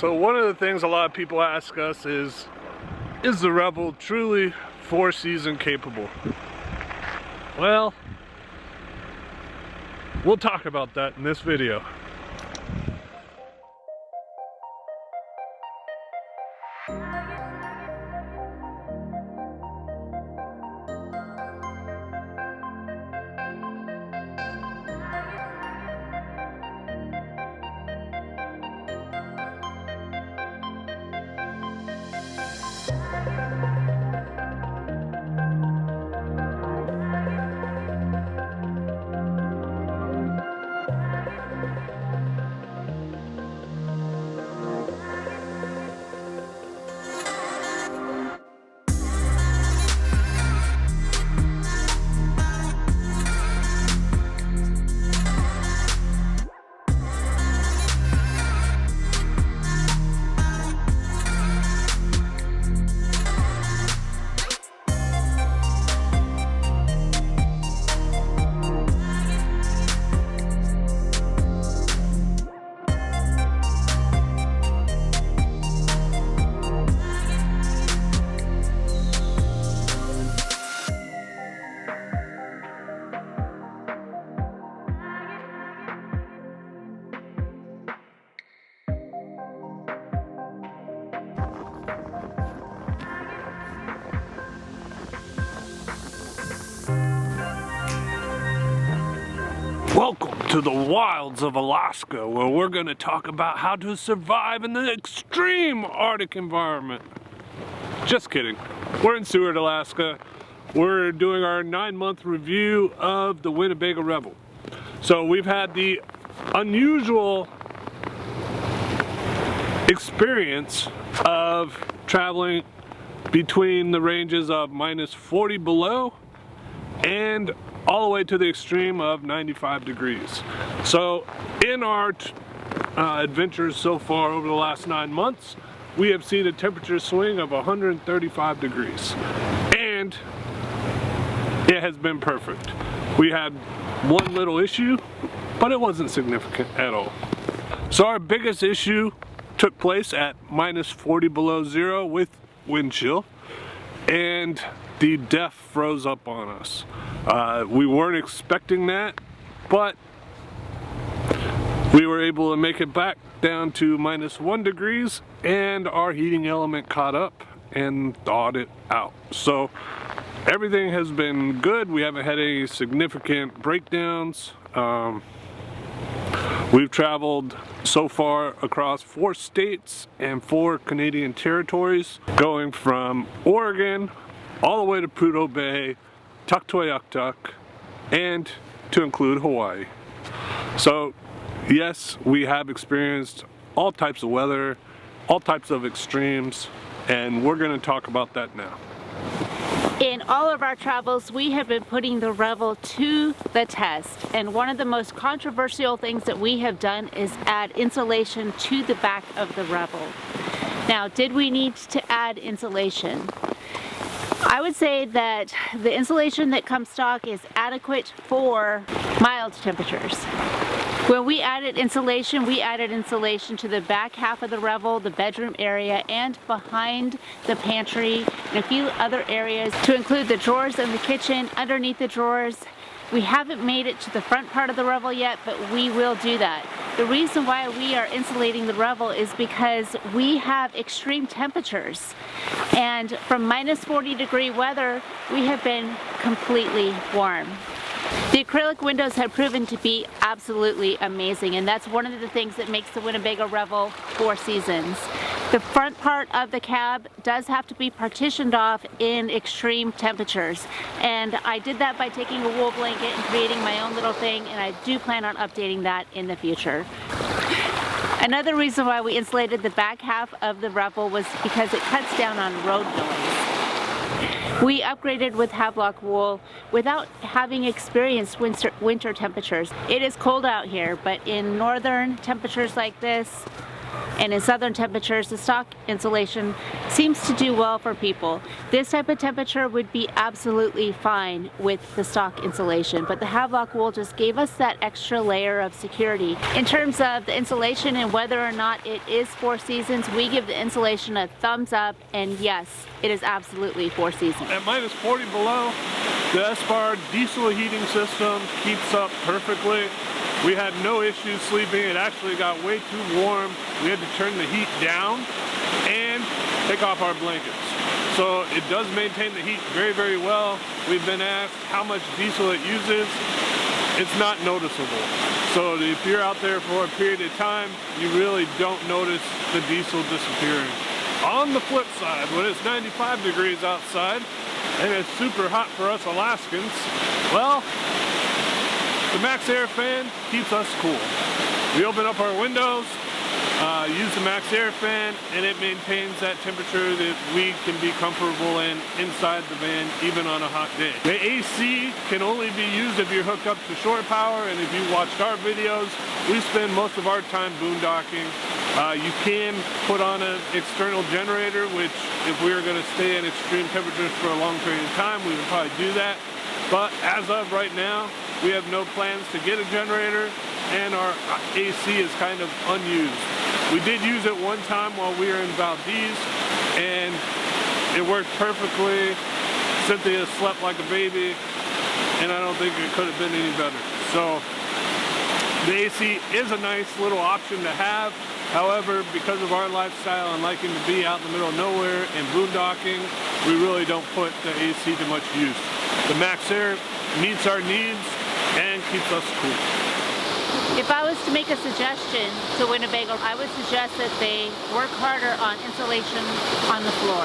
So one of the things a lot of people ask us is the Revel truly four-season capable? Well, we'll talk about that in this video. Welcome to the wilds of Alaska, where we're going to talk about how to survive in the extreme Arctic environment. Just kidding. We're in Seward, Alaska. We're doing our 9-month review of the Winnebago Revel. So we've had the unusual experience of traveling between the ranges of -40 below and all the way to the extreme of 95 degrees. So in our adventures so far over the last 9 months, we have seen a temperature swing of 135 degrees. And it has been perfect. We had one little issue, but it wasn't significant at all. So our biggest issue took place at -40 below zero with wind chill, and the DEF froze up on us. We weren't expecting that, but we were able to make it back down to -1 degrees, and our heating element caught up and thawed it out. So everything has been good. We haven't had any significant breakdowns. We've traveled so far across 4 states and 4 Canadian territories, going from Oregon all the way to Prudhoe Bay, Tuktoyaktuk, and to include Hawaii. So yes, we have experienced all types of weather, all types of extremes, and we're going to talk about that now. In all of our travels, we have been putting the Revel to the test, and one of the most controversial things that we have done is add insulation to the back of the Revel. Now, did we need to add insulation? I would say that the insulation that comes stock is adequate for mild temperatures. When we added insulation to the back half of the Revel, the bedroom area, and behind the pantry, and a few other areas, to include the drawers in the kitchen, underneath the drawers. We haven't made it to the front part of the Revel yet, but we will do that. The reason why we are insulating the Revel is because we have extreme temperatures. And from -40 degree weather, we have been completely warm. The acrylic windows have proven to be absolutely amazing, and that's one of the things that makes the Winnebago Revel 4 seasons. The front part of the cab does have to be partitioned off in extreme temperatures, and I did that by taking a wool blanket and creating my own little thing, and I do plan on updating that in the future. Another reason why we insulated the back half of the Revel was because it cuts down on road noise. We upgraded with Havelock wool without having experienced winter temperatures. It is cold out here, but in northern temperatures like this, And in southern temperatures, the stock insulation seems to do well for people. This type of temperature would be absolutely fine with the stock insulation, but the Havelock wool just gave us that extra layer of security. In terms of the insulation and whether or not it is 4 seasons, we give the insulation a thumbs up, and yes, it is absolutely 4 seasons. At minus 40 below, the Espar diesel heating system keeps up perfectly. We had no issues sleeping. It actually got way too warm. We had to turn the heat down and take off our blankets. So it does maintain the heat very, very well. We've been asked how much diesel it uses. It's not noticeable. So if you're out there for a period of time, you really don't notice the diesel disappearing. On the flip side, when it's 95 degrees outside and it's super hot for us Alaskans, well, the Max Air fan keeps us cool. We open up our windows, use the Max Air fan, and it maintains that temperature that we can be comfortable in inside the van, even on a hot day. The AC can only be used if you're hooked up to shore power, and if you watched our videos, we spend most of our time boondocking. You can put on an external generator, which if we were going to stay at extreme temperatures for a long period of time, we would probably do that. But as of right now, we have no plans to get a generator, and our AC is kind of unused. We did use it one time while we were in Valdez, and it worked perfectly. Cynthia slept like a baby, and I don't think it could have been any better. So the AC is a nice little option to have. However, because of our lifestyle and liking to be out in the middle of nowhere and boondocking, we really don't put the AC to much use. The Max Air meets our needs and keeps us cool. If I was to make a suggestion to Winnebago, I would suggest that they work harder on insulation on the floor.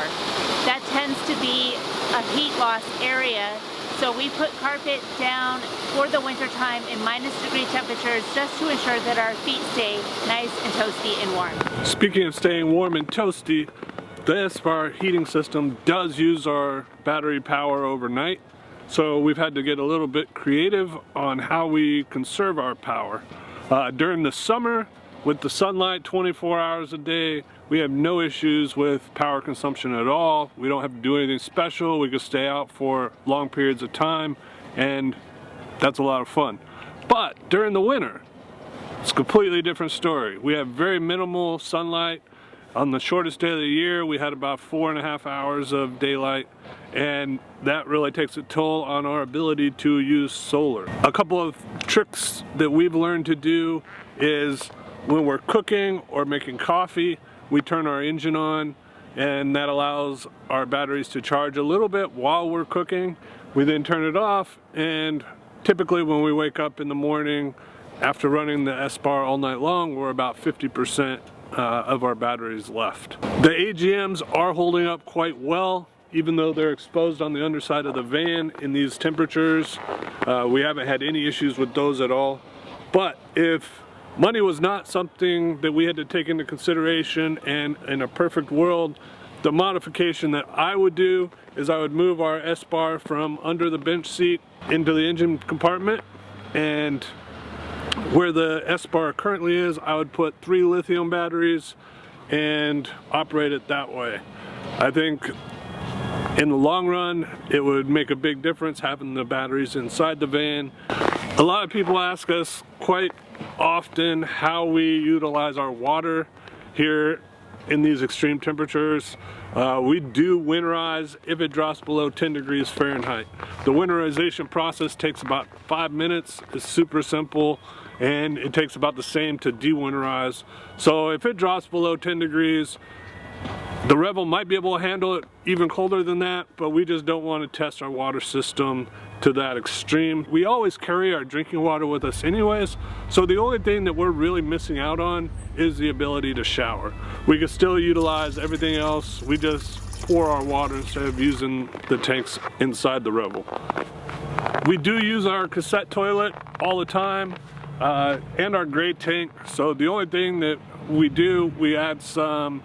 That tends to be a heat loss area, so we put carpet down for the winter time in -degree temperatures just to ensure that our feet stay nice and toasty and warm. Speaking of staying warm and toasty, the Espar heating system does use our battery power overnight. So we've had to get a little bit creative on how we conserve our power. During the summer, with the sunlight 24 hours a day, we have no issues with power consumption at all. We don't have to do anything special. We can stay out for long periods of time, and that's a lot of fun. But during the winter, it's a completely different story. We have very minimal sunlight. On the shortest day of the year, we had about 4.5 hours of daylight, and that really takes a toll on our ability to use solar. A couple of tricks that we've learned to do is when we're cooking or making coffee, we turn our engine on, and that allows our batteries to charge a little bit while we're cooking. We then turn it off, and typically when we wake up in the morning after running the Espar all night long, we're about 50% of our batteries left. The AGMs are holding up quite well, even though they're exposed on the underside of the van in these temperatures. We haven't had any issues with those at all. But if money was not something that we had to take into consideration, and in a perfect world, the modification that I would do is I would move our Espar from under the bench seat into the engine compartment, and where the Espar currently is, I would put 3 lithium batteries and operate it that way. I think in the long run, it would make a big difference having the batteries inside the van. A lot of people ask us quite often how we utilize our water here in these extreme temperatures. We do winterize if it drops below 10 degrees Fahrenheit. The winterization process takes about 5 minutes. It's super simple, and it takes about the same to de-winterize. So if it drops below 10 degrees, the Revel might be able to handle it even colder than that, but we just don't want to test our water system to that extreme. We always carry our drinking water with us anyways, so the only thing that we're really missing out on is the ability to shower. We can still utilize everything else. We just pour our water instead of using the tanks inside the Revel. We do use our cassette toilet all the time, and our gray tank. So the only thing that we do, we add some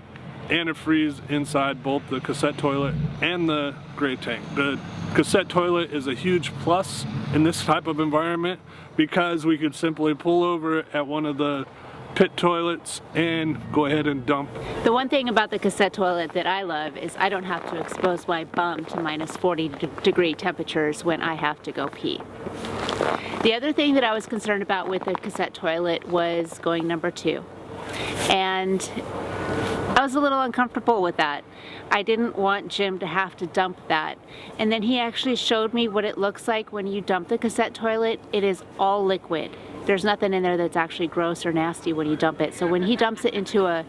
antifreeze inside both the cassette toilet and the gray tank. The cassette toilet is a huge plus in this type of environment because we could simply pull over at one of the pit toilets and go ahead and dump. The one thing about the cassette toilet that I love is I don't have to expose my bum to minus 40-degree temperatures when I have to go pee. The other thing that I was concerned about with the cassette toilet was going number 2. And I was a little uncomfortable with that. I didn't want Jim to have to dump that. And then he actually showed me what it looks like when you dump the cassette toilet. It is all liquid. There's nothing in there that's actually gross or nasty when you dump it. So when he dumps it into a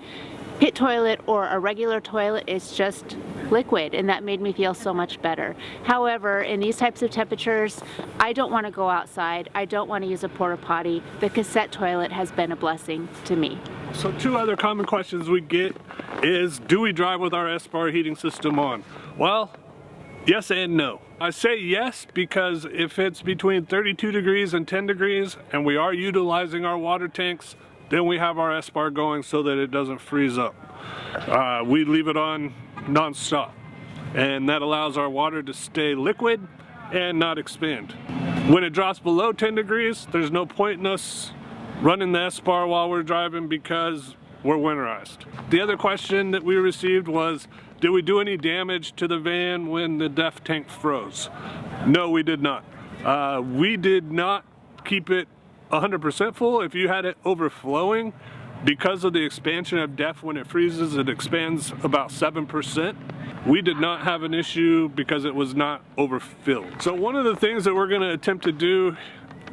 pit toilet or a regular toilet, it's just liquid, and that made me feel so much better. However, in these types of temperatures, I don't want to go outside. I don't want to use a porta potty. The cassette toilet has been a blessing to me. So 2 other common questions we get is, do we drive with our S-Bar heating system on? Well, yes and no. I say yes because if it's between 32 degrees and 10 degrees and we are utilizing our water tanks, then we have our S-Bar going so that it doesn't freeze up. We leave it on non-stop, and that allows our water to stay liquid and not expand. When it drops below 10 degrees, there's no point in us running the S-Bar while we're driving because we're winterized. The other question that we received was, did we do any damage to the van when the DEF tank froze? No, we did not. We did not keep it 100% full. If you had it overflowing, because of the expansion of DEF, when it freezes, it expands about 7%. We did not have an issue because it was not overfilled. So one of the things that we're going to attempt to do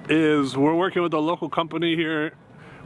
is we're working with a local company here,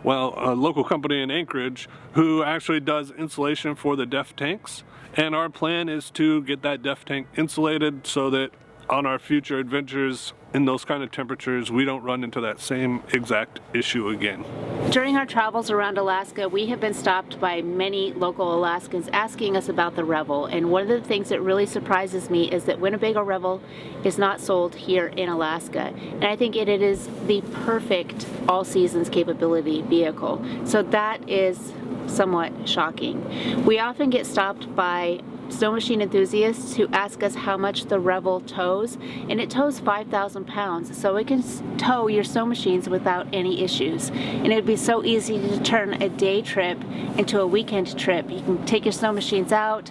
well, a local company in Anchorage who actually does insulation for the DEF tanks. And our plan is to get that DEF tank insulated so that on our future adventures in those kind of temperatures, we don't run into that same exact issue again. During our travels around Alaska, we have been stopped by many local Alaskans asking us about the Revel. And one of the things that really surprises me is that Winnebago Revel is not sold here in Alaska. And I think it is the perfect all seasons capability vehicle. So that is somewhat shocking. We often get stopped by snow machine enthusiasts who ask us how much the Revel tows, and it tows 5,000 pounds, so it can tow your snow machines without any issues. And it would be so easy to turn a day trip into a weekend trip. You can take your snow machines out,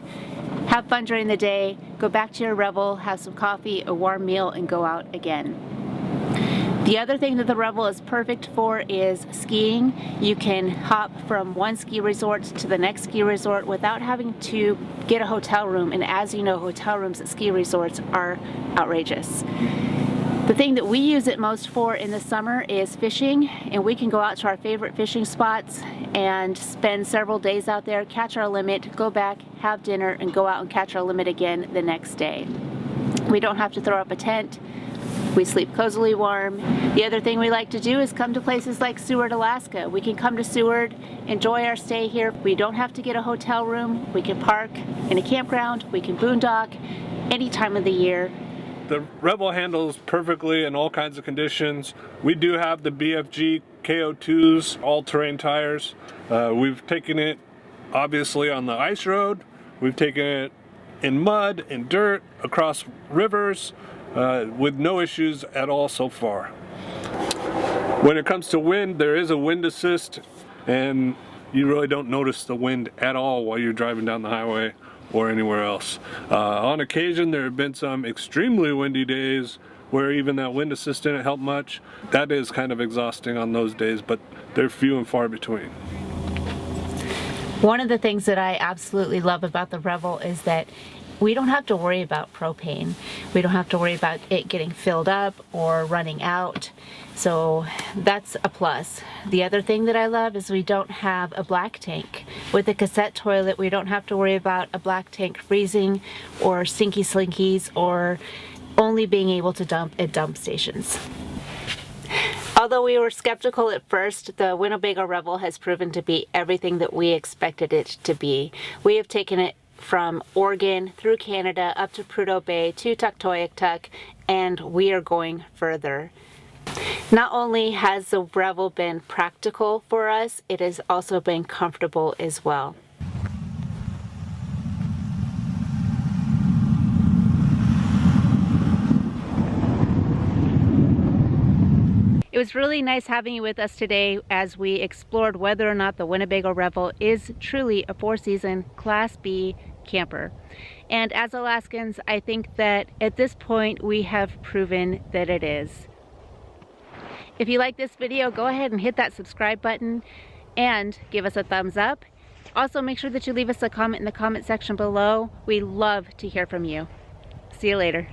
have fun during the day, go back to your Revel, have some coffee, a warm meal, and go out again. The other thing that the Revel is perfect for is skiing. You can hop from one ski resort to the next ski resort without having to get a hotel room, and as you know, hotel rooms at ski resorts are outrageous. The thing that we use it most for in the summer is fishing, and we can go out to our favorite fishing spots and spend several days out there, catch our limit, go back, have dinner, and go out and catch our limit again the next day. We don't have to throw up a tent. We sleep cozily warm. The other thing we like to do is come to places like Seward, Alaska. We can come to Seward, enjoy our stay here. We don't have to get a hotel room. We can park in a campground. We can boondock any time of the year. The Revel handles perfectly in all kinds of conditions. We do have the BFG KO2s, all-terrain tires. We've taken it obviously on the ice road. We've taken it in mud, in dirt, across rivers, with no issues at all so far. When it comes to wind, there is a wind assist, and you really don't notice the wind at all while you're driving down the highway or anywhere else. On occasion, there have been some extremely windy days where even that wind assist didn't help much. That is kind of exhausting on those days, but they're few and far between. One of the things that I absolutely love about the Revel is that we don't have to worry about propane. We don't have to worry about it getting filled up or running out. So that's a plus. The other thing that I love is we don't have a black tank. With the cassette toilet, we don't have to worry about a black tank freezing or sinky slinkies or only being able to dump at dump stations. Although we were skeptical at first, the Winnebago Revel has proven to be everything that we expected it to be. We have taken it from Oregon through Canada up to Prudhoe Bay to Tuktoyaktuk, and we are going further. Not only has the Revel been practical for us, it has also been comfortable as well. It was really nice having you with us today as we explored whether or not the Winnebago Revel is truly a four-season Class B camper. And as Alaskans, I think that at this point we have proven that it is. If you like this video, go ahead and hit that subscribe button and give us a thumbs up. Also, make sure that you leave us a comment in the comment section below. We love to hear from you. See you later.